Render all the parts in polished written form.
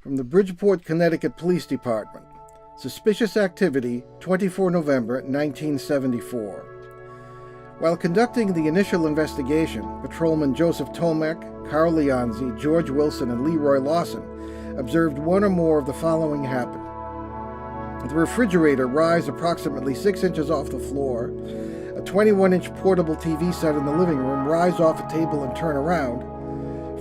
From the Bridgeport, Connecticut Police Department. Suspicious activity, 24 November 1974. While conducting the initial investigation, Patrolman Joseph Tomac, Carl Leonzi, George Wilson, and Leroy Lawson observed one or more of the following happen. The refrigerator rise approximately 6 inches off the floor, a 21-inch portable TV set in the living room rise off a table and turn around,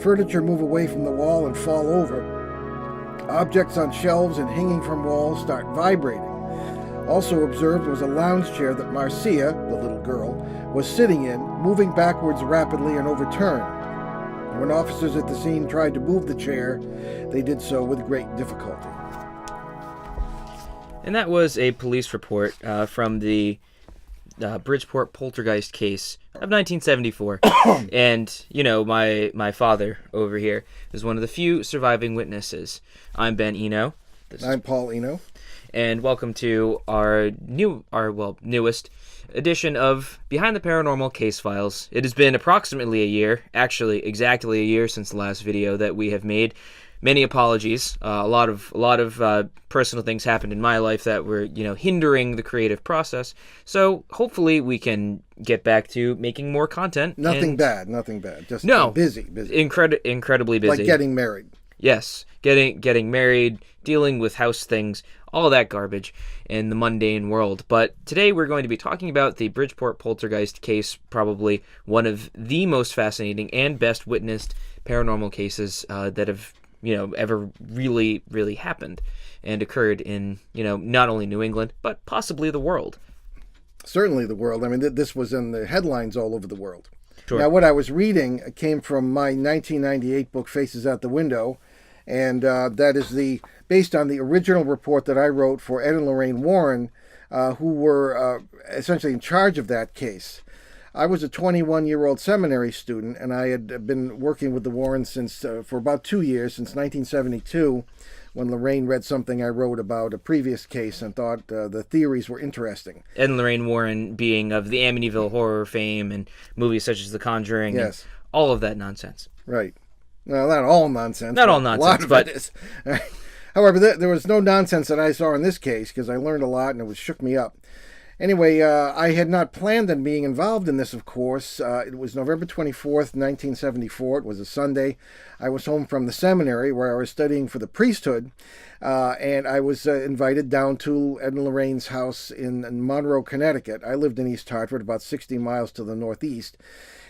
furniture move away from the wall and fall over, objects on shelves and hanging from walls start vibrating. Also observed was a lounge chair that Marcia, the little girl, was sitting in, moving backwards rapidly and overturned. When officers at the scene tried to move the chair, they did so with great difficulty. And that was a police report from the Bridgeport poltergeist case of 1974. And, you know, my father over here is one of the few surviving witnesses. I'm Ben Eno. I'm Paul Eno. And welcome to our newest edition of Behind the Paranormal Case Files. It has been approximately a year, actually exactly a year since the last video that we have made. Many apologies. A lot of personal things happened in my life that were, hindering the creative process. So hopefully we can get back to making more content. Nothing bad. Just busy. Incredibly busy. Like getting married. Yes, getting married, dealing with house things, all that garbage in the mundane world. But today we're going to be talking about the Bridgeport poltergeist case, probably one of the most fascinating and best witnessed paranormal cases that have ever really, really happened and occurred in, not only New England, but possibly the world. Certainly the world. I mean, this was in the headlines all over the world. Sure. Now, what I was reading came from my 1998 book, Faces Out the Window, and that is based on the original report that I wrote for Ed and Lorraine Warren, who were essentially in charge of that case. I was a 21-year-old seminary student, and I had been working with the Warrens for about 2 years, since 1972, when Lorraine read something I wrote about a previous case and thought the theories were interesting. Ed and Lorraine Warren being of the Amityville horror fame and movies such as The Conjuring, yes, and all of that nonsense. Right. Well, not all nonsense. Not all nonsense, a lot of but it is. However, there was no nonsense that I saw in this case, because I learned a lot and it shook me up. Anyway, I had not planned on being involved in this, of course. It was November 24th, 1974. It was a Sunday. I was home from the seminary where I was studying for the priesthood, and I was invited down to Ed and Lorraine's house in Monroe, Connecticut. I lived in East Hartford, about 60 miles to the northeast.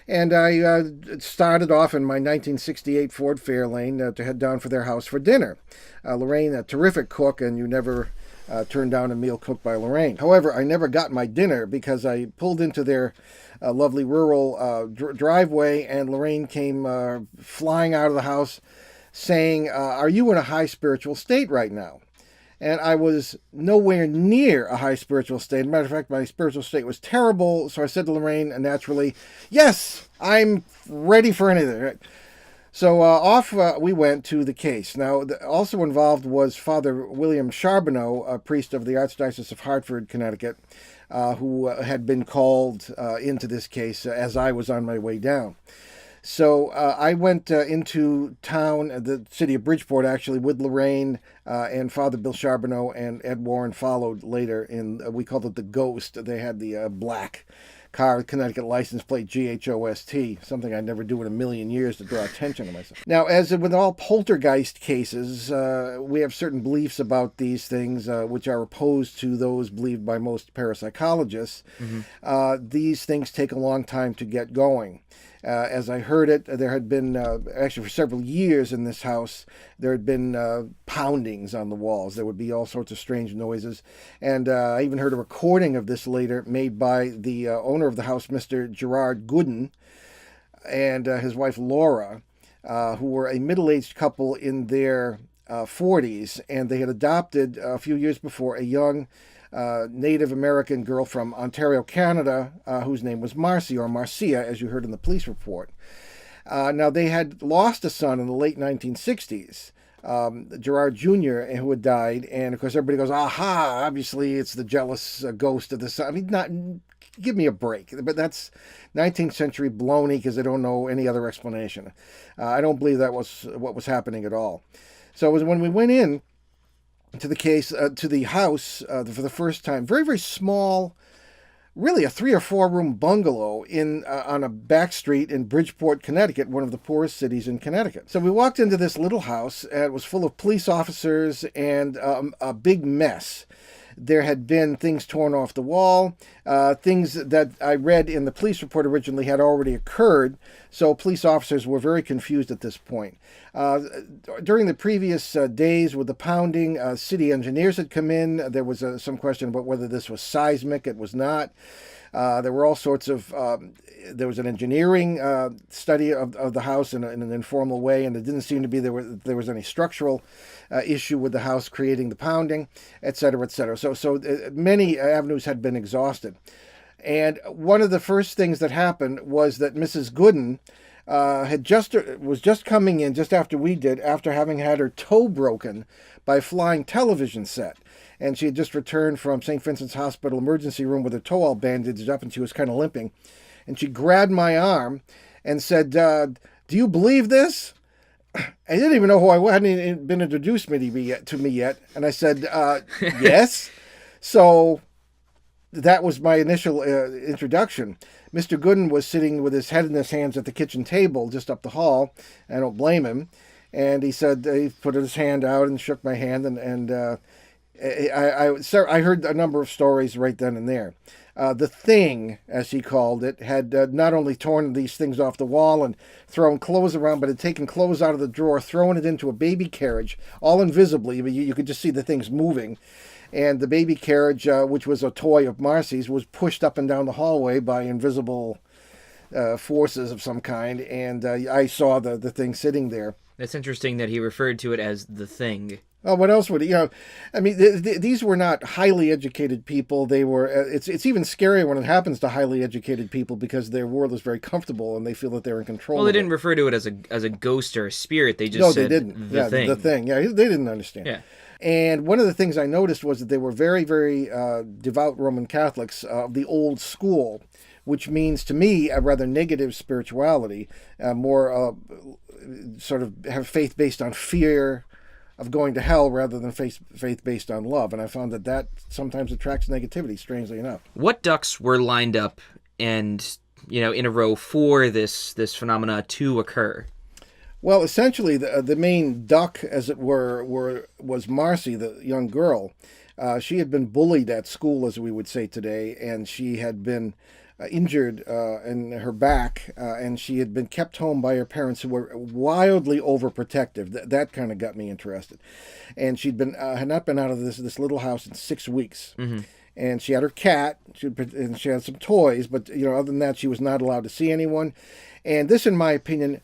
And I started off in my 1968 Ford Fairlane to head down for their house for dinner. Lorraine, a terrific cook, and you never turned down a meal cooked by Lorraine. However, I never got my dinner because I pulled into their lovely rural driveway, and Lorraine came flying out of the house saying, "Are you in a high spiritual state right now?" And I was nowhere near a high spiritual state. As a matter of fact, my spiritual state was terrible. So I said to Lorraine, naturally, "Yes, I'm ready for anything." So off we went to the case. Now, also involved was Father William Charbonneau, a priest of the Archdiocese of Hartford, Connecticut, who had been called into this case as I was on my way down. So I went into town, the city of Bridgeport, actually, with Lorraine, and Father Bill Charbonneau and Ed Warren followed later we called it the Ghost. They had the black car, Connecticut license plate, GHOST, something I'd never do in a million years to draw attention to myself. Now, as with all poltergeist cases, we have certain beliefs about these things which are opposed to those believed by most parapsychologists. Mm-hmm. These things take a long time to get going. As I heard it, there had been, actually for several years in this house, there had been poundings on the walls. There would be all sorts of strange noises. And I even heard a recording of this later made by the owner of the house, Mr. Gerard Gooden, and his wife Laura, who were a middle-aged couple in their 40s. And they had adopted a few years before a young Native American girl from Ontario, Canada, whose name was Marcy, or Marcia, as you heard in the police report. Now, they had lost a son in the late 1960s, Gerard Jr., who had died. And, of course, everybody goes, aha, obviously it's the jealous ghost of the son. I mean, give me a break. But that's 19th century baloney because they don't know any other explanation. I don't believe that was what was happening at all. So it was when we went in to the case, to the house for the first time. Very, very small, really a 3 or 4 room bungalow in on a back street in Bridgeport, Connecticut, one of the poorest cities in Connecticut. So we walked into this little house, and it was full of police officers and a big mess. There had been things torn off the wall, things that I read in the police report originally had already occurred, so police officers were very confused at this point. During the previous days with the pounding, city engineers had come in. There was some question about whether this was seismic. It was not. There were all sorts of, there was an engineering study of the house in an informal way, and it didn't seem to be there was any structural issue with the house creating the pounding, et cetera, et cetera. So many avenues had been exhausted. And one of the first things that happened was that Mrs. Gooden was just coming in just after we did, after having had her toe broken by a flying television set. And she had just returned from St. Vincent's Hospital emergency room with her toe all bandaged up, and she was kind of limping. And she grabbed my arm and said, "Do you believe this?" I didn't even know who I was. Hadn't even been introduced to me yet. And I said, yes. So that was my initial introduction. Mr. Gooden was sitting with his head in his hands at the kitchen table just up the hall. I don't blame him. And he said, he put his hand out and shook my hand. And I heard a number of stories right then and there. The Thing, as he called it, had not only torn these things off the wall and thrown clothes around, but had taken clothes out of the drawer, thrown it into a baby carriage, all invisibly, but you could just see the things moving. And the baby carriage, which was a toy of Marcy's, was pushed up and down the hallway by invisible forces of some kind, and I saw the thing sitting there. It's interesting that he referred to it as the Thing. Oh, what else would he? I mean, these were not highly educated people. They were. It's even scarier when it happens to highly educated people because their world is very comfortable and they feel that they're in control. Well, they didn't refer to it as a ghost or a spirit. They just said they didn't. The Thing. The Thing. Yeah, they didn't understand. Yeah. And one of the things I noticed was that they were very, very devout Roman Catholics of the old school, which means to me a rather negative spirituality, more sort of have faith based on fear of going to hell rather than faith based on love. And I found that sometimes attracts negativity, strangely enough. What ducks were lined up and, in a row for this phenomena to occur? Well, essentially, the main duck, as it were, was Marcy, the young girl. She had been bullied at school, as we would say today, and she had been injured in her back, and she had been kept home by her parents, who were wildly overprotective. That kind of got me interested. And she'd been had not been out of this little house in 6 weeks. Mm-hmm. And she had her cat, and she had some toys, but other than that, she was not allowed to see anyone. And this, in my opinion,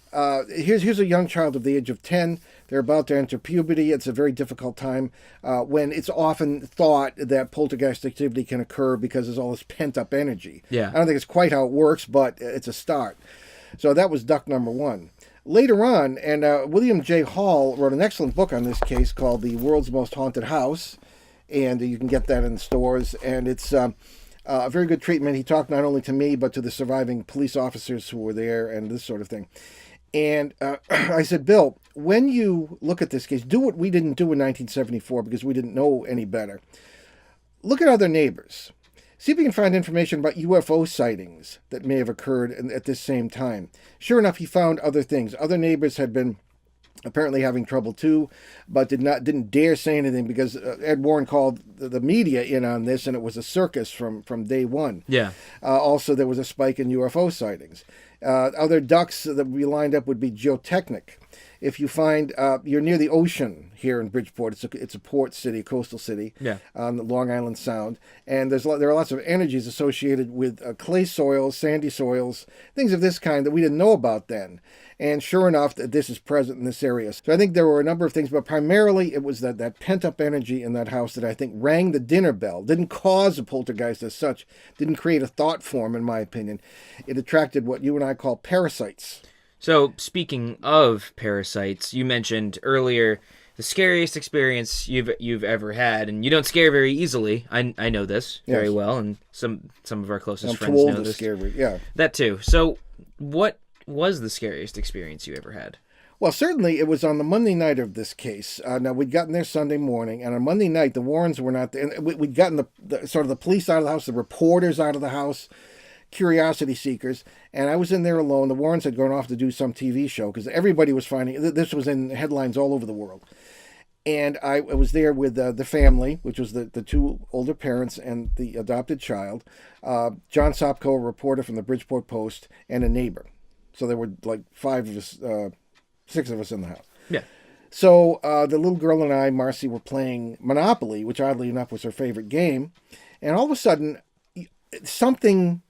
here's a young child of the age of 10. They're about to enter puberty. It's a very difficult time when it's often thought that poltergeist activity can occur because there's all this pent-up energy. Yeah. I don't think it's quite how it works, but it's a start. So that was duck number one. Later on, and William J. Hall wrote an excellent book on this case called The World's Most Haunted House, and you can get that in the stores, and it's a very good treatment. He talked not only to me, but to the surviving police officers who were there and this sort of thing. And I said, Bill, when you look at this case, do what we didn't do in 1974 because we didn't know any better. Look at other neighbors. See if you can find information about UFO sightings that may have occurred at this same time. Sure enough, he found other things. Other neighbors had been apparently having trouble too, but didn't dare say anything because Ed Warren called the media in on this, and it was a circus from day one. Yeah. Also, there was a spike in UFO sightings. Other ducks that we lined up would be geotechnic. If you find you're near the ocean here in Bridgeport, it's a port city, a coastal city, on the Long Island Sound, and there are lots of energies associated with clay soils, sandy soils, things of this kind that we didn't know about then. And sure enough, this is present in this area. So I think there were a number of things, but primarily it was that pent-up energy in that house that I think rang the dinner bell. Didn't cause a poltergeist as such. Didn't create a thought form, in my opinion. It attracted what you and I call parasites. So, speaking of parasites, you mentioned earlier the scariest experience you've ever had, and you don't scare very easily. I know this very well, and some of our closest friends know this. I'm too old to scare, yeah. That too. So, what was the scariest experience you ever had? Well, certainly it was on the Monday night of this case. Now, we'd gotten there Sunday morning, and on Monday night, the Warrens were not there. And we'd gotten the sort of the police out of the house, the reporters out of the house, curiosity seekers, and I was in there alone. The Warrens had gone off to do some TV show because everybody was finding this was in headlines all over the world. And I was there with the family, which was the two older parents and the adopted child, John Sopko, a reporter from the Bridgeport Post, and a neighbor. So there were like six of us in the house. Yeah. So the little girl and I, Marcy, were playing Monopoly, which oddly enough was her favorite game. And all of a sudden, something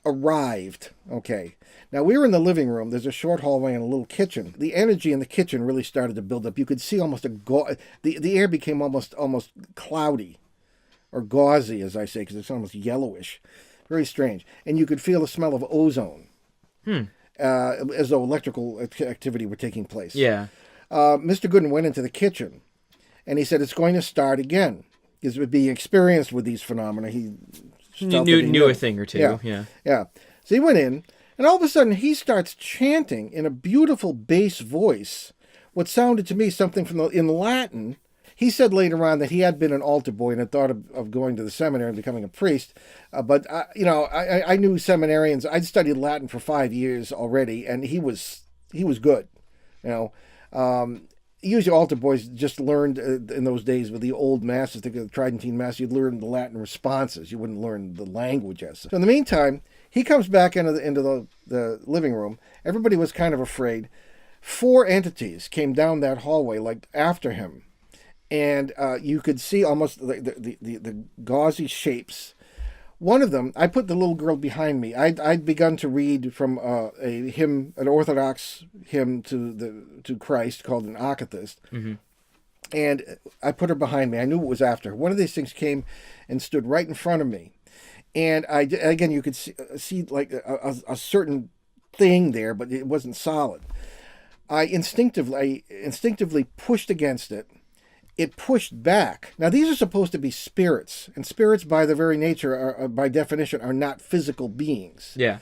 arrived. Okay. Now, we were in the living room. There's a short hallway and a little kitchen. The energy in the kitchen really started to build up. You could see almost the air became almost cloudy or gauzy, as I say, because it's almost yellowish. Very strange. And you could feel the smell of ozone. As though electrical activity were taking place. Yeah. Mr. Gooden went into the kitchen, and he said it's going to start again. Because being experienced with these phenomena, he knew a thing or two. Yeah. So he went in, and all of a sudden he starts chanting in a beautiful bass voice what sounded to me something in Latin. He said later on that he had been an altar boy and had thought of going to the seminary and becoming a priest. But I knew seminarians. I'd studied Latin for 5 years already, and he was good. Usually altar boys just learned in those days with the old masses, the Tridentine Mass, you'd learn the Latin responses. You wouldn't learn the language as such. So in the meantime, he comes back into the living room. Everybody was kind of afraid. 4 entities came down that hallway like after him. And you could see almost the gauzy shapes. One of them, I put the little girl behind me. I'd begun to read from a hymn, an Orthodox hymn to Christ called an Akathist. Mm-hmm. And I put her behind me. I knew it was after her. One of these things came and stood right in front of me. And again, you could see like a certain thing there, but it wasn't solid. I instinctively pushed against it. It pushed back. Now, these are supposed to be spirits, and spirits, by their very nature, by definition, are not physical beings. Yeah.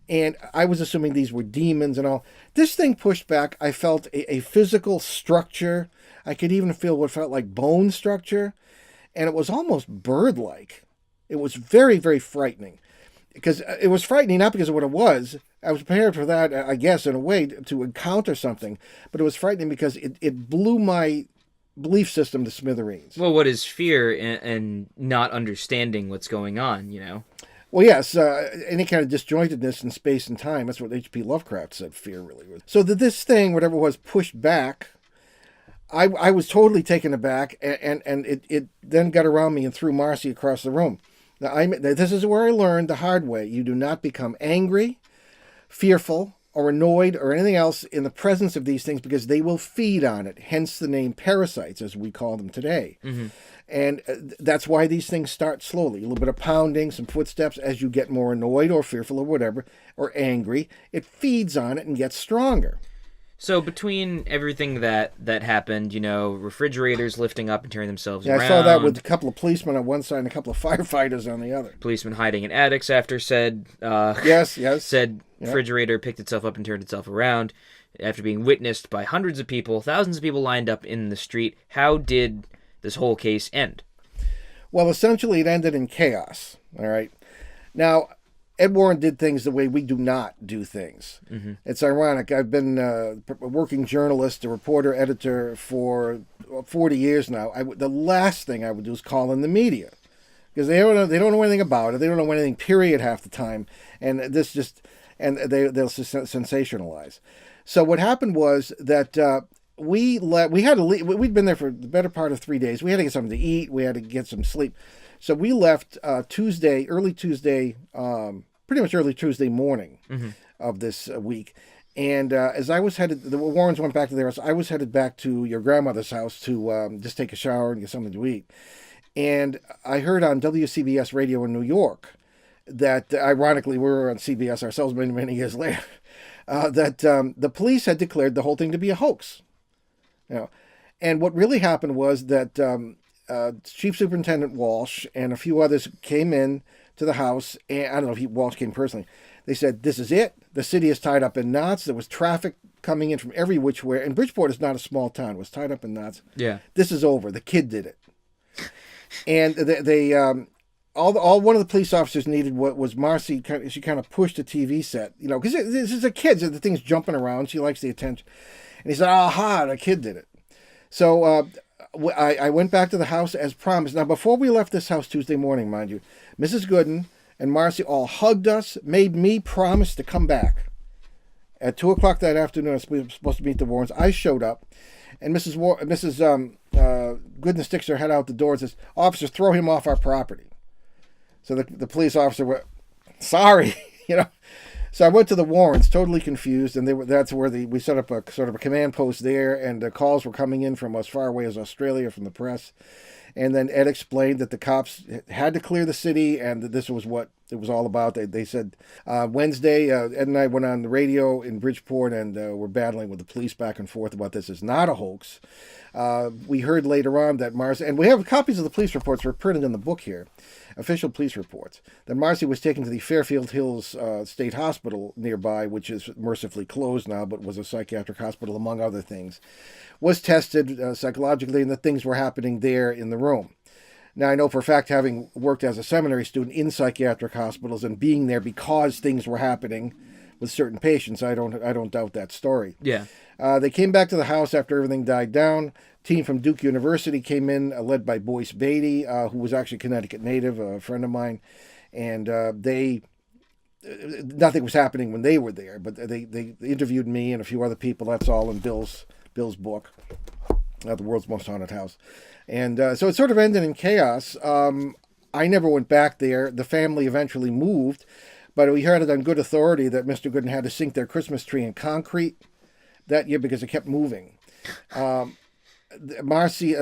And I was assuming these were demons and all. This thing pushed back. I felt a physical structure. I could even feel what felt like bone structure, and it was almost bird-like. It was very, very frightening. Because it was frightening not because of what it was. I was prepared for that, I guess, in a way, to encounter something. But it was frightening because it blew my belief system to smithereens. Well, what is fear and not understanding what's going on, Well, yes, any kind of disjointedness in space and time. That's what H.P. Lovecraft said fear really was. So that this thing, whatever it was, pushed back. I was totally taken aback, and it then got around me and threw Marcy across the room. Now, this is where I learned the hard way. You do not become angry, fearful, or annoyed or anything else in the presence of these things because they will feed on it. Hence the name parasites, as we call them today. Mm-hmm. And that's why these things start slowly. A little bit of pounding, some footsteps. As you get more annoyed or fearful or whatever, or angry, it feeds on it and gets stronger. So between everything that happened, refrigerators lifting up and turning themselves around. I saw that with a couple of policemen on one side and a couple of firefighters on the other. Policemen hiding in attics after said yes. said refrigerator picked itself up and turned itself around after being witnessed by hundreds of people, thousands of people lined up in the street. How did this whole case end? Well, essentially it ended in chaos. All right. Now, Ed Warren did things the way we do not do things. Mm-hmm. It's ironic. I've been a working journalist, a reporter, editor for 40 years now. The last thing I would do is call in the media because they don't know anything about it. They don't know anything, period, half the time. And they'll sensationalize. So what happened was that we'd been there for the better part of 3 days. We had to get something to eat. We had to get some sleep. So we left early Tuesday morning of this week. And as I was headed, the Warrens went back to theirs. I was headed back to your grandmother's house to just take a shower and get something to eat. And I heard on WCBS radio in New York that, ironically, we were on CBS ourselves many, many years later, that the police had declared the whole thing to be a hoax. And what really happened was that Chief Superintendent Walsh and a few others came in to the house, and I don't know if Walsh came personally. They said, this is it. The city is tied up in knots. There was traffic coming in from every which way. And Bridgeport is not a small town. It was tied up in knots. Yeah. This is over. The kid did it. And all one of the police officers needed was Marcy. She kind of pushed the TV set, you know, because this is a kid. So the thing's jumping around. She likes the attention. And he said, aha, the kid did it. So I went back to the house as promised. Now, before we left this house Tuesday morning, mind you, Mrs. Gooden and Marcy all hugged us, made me promise to come back. At 2 o'clock that afternoon, I was supposed to meet the Warrens. I showed up, and Mrs. Gooden sticks her head out the door and says, "Officers, throw him off our property." So the police officer went, "Sorry," you know. So I went to the Warrens, totally confused, and that's where we set up a sort of a command post there, and the calls were coming in from as far away as Australia from the press. And then Ed explained that the cops had to clear the city, and that this was what it was all about. They said Wednesday, Ed and I went on the radio in Bridgeport, and we're battling with the police back and forth about this is not a hoax. We heard later on that Marcy, and we have copies of the police reports were printed in the book here, official police reports, that Marcy was taken to the Fairfield Hills State Hospital nearby, which is mercifully closed now, but was a psychiatric hospital, among other things, was tested psychologically, and that things were happening there in the room. Now, I know for a fact, having worked as a seminary student in psychiatric hospitals and being there because things were happening with certain patients, I don't doubt that story. Yeah. They came back to the house after everything died down. Team from Duke University came in, led by Boyce Beatty, who was actually a Connecticut native, a friend of mine, and nothing was happening when they were there, but they interviewed me and a few other people. That's all in Bill's book, The World's Most Haunted House. And so it sort of ended in chaos. I never went back there. The family eventually moved, but we heard it on good authority that Mr. Gooden had to sink their Christmas tree in concrete that year because it kept moving. Marcy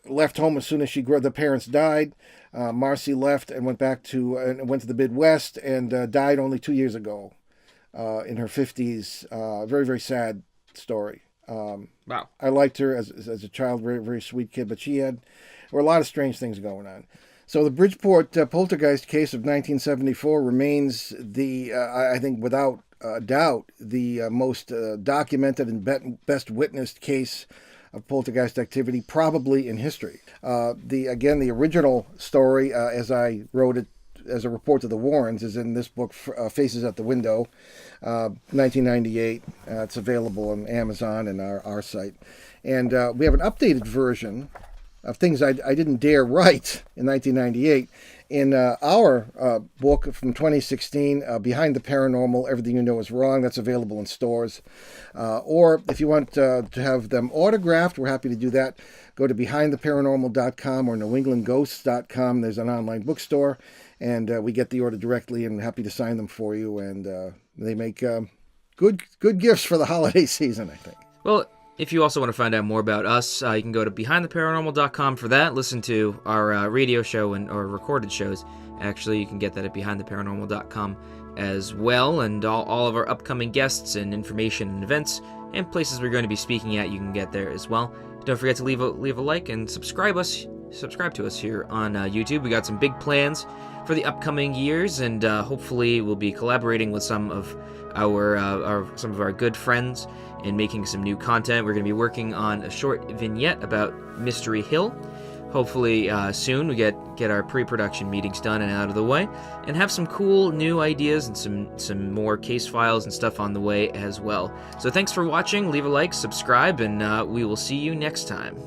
left home as soon as the parents died. Marcy left and went to the Midwest and died only 2 years ago in her 50s. Very, very sad story. Wow. I liked her as a child, very, very sweet kid, but there were a lot of strange things going on. So the Bridgeport poltergeist case of 1974 remains I think without doubt, the most documented and best witnessed case of poltergeist activity probably in history. The original story, as I wrote it as a report to the Warrens, is in this book, Faces at the Window, 1998. It's available on Amazon and our site. And we have an updated version of things I didn't dare write in 1998 in our book from 2016, Behind the Paranormal, Everything You Know Is Wrong. That's available in stores. Or if you want to have them autographed, we're happy to do that. Go to behindtheparanormal.com or newenglandghosts.com. There's an online bookstore, and we get the order directly, and happy to sign them for you. And they make good gifts for the holiday season, I think. Well, if you also want to find out more about us, you can go to behindtheparanormal.com for that. Listen to our radio show or recorded shows. Actually, you can get that at behindtheparanormal.com as well. And all of our upcoming guests and information and events and places we're going to be speaking at, you can get there as well. Don't forget to leave a like and subscribe to us here on YouTube. We got some big plans for the upcoming years, and hopefully we'll be collaborating with some of our good friends and making some new content. We're going to be working on a short vignette about Mystery Hill. Hopefully soon we get our pre-production meetings done and out of the way, and have some cool new ideas and some more case files and stuff on the way as well. So thanks for watching. Leave a like, subscribe, and we will see you next time.